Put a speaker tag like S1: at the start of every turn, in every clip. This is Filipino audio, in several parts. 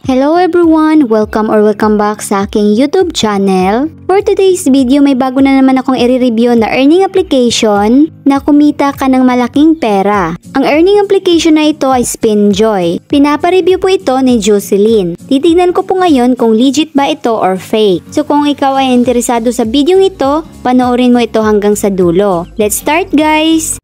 S1: Hello everyone! Welcome back sa aking YouTube channel. For today's video, may bago na naman akong i-review na earning application na kumita ka ng malaking pera. Ang earning application na ito ay SpinJoy. Pinapa-review po ito ni Jocelyn. Titignan ko po ngayon kung legit ba ito or fake. So kung ikaw ay interesado sa video ito, panoorin mo ito hanggang sa dulo. Let's start guys!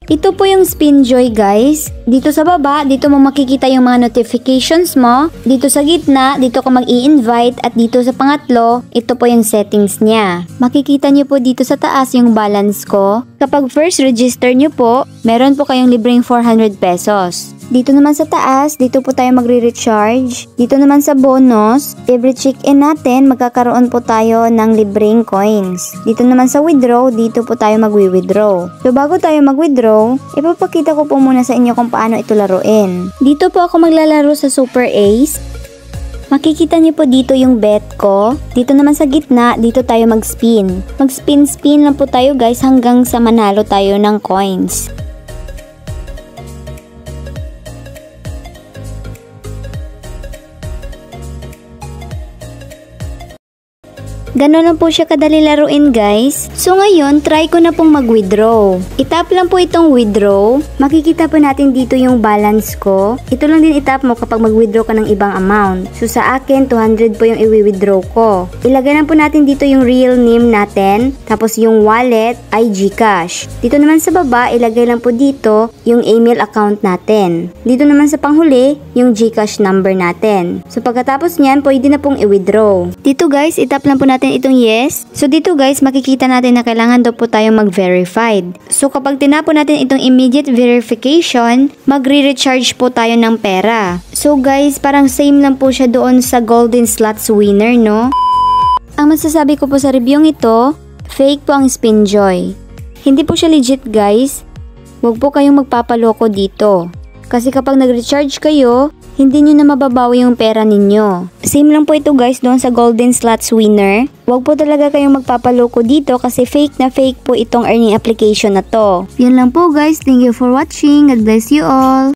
S1: Ito po yung SpinJoy guys. Dito sa baba, dito mo makikita yung mga notifications mo. Dito sa gitna, dito ka mag-i-invite. At dito sa pangatlo, ito po yung settings niya. Makikita nyo po dito sa taas yung balance ko. Kapag first register nyo po, meron po kayong libreng 400 pesos. Dito naman sa taas, dito po tayo magre-recharge. Dito naman sa bonus, every check-in natin, magkakaroon po tayo ng libreng coins. Dito naman sa withdraw, dito po tayo magwi-withdraw. So bago tayo mag-withdraw, ipapakita ko po muna sa inyo kung paano ito laruin. Dito po ako maglalaro sa Super Ace. Makikita niyo po dito yung bet ko. Dito naman sa gitna, dito tayo mag-spin. Mag-spin-spin lang po tayo guys hanggang sa manalo tayo ng coins. Ganon lang po siya kadali laruin guys. So ngayon, try ko na pong mag-withdraw. Itap lang po itong withdraw. Makikita po natin dito yung balance ko. Ito lang din itap mo kapag mag-withdraw ka ng ibang amount. So sa akin, 200 po yung i-withdraw ko. Ilagay lang po natin dito yung real name natin. Tapos yung wallet ay GCash. Dito naman sa baba, ilagay lang po dito yung email account natin. Dito naman sa panghuli, yung GCash number natin. So pagkatapos niyan, pwede na pong i-withdraw. Dito guys, itap lang po natin itong yes. So dito guys, makikita natin na kailangan daw po tayong mag-verified. So kapag tinapo natin itong immediate verification, magre-recharge po tayo ng pera. So guys, parang same lang po siya doon sa golden slots winner, no? Ang masasabi ko po sa review ito, fake po ang SpinJoy. Hindi po siya legit guys. Huwag po kayong magpapaloko dito. Kasi kapag nag-recharge kayo, hindi nyo na mababawi yung pera ninyo. Same lang po ito guys doon sa golden slots winner. Huwag po talaga kayong magpapaloko dito kasi fake na fake po itong earning application na to. Yun lang po guys. Thank you for watching. God bless you all.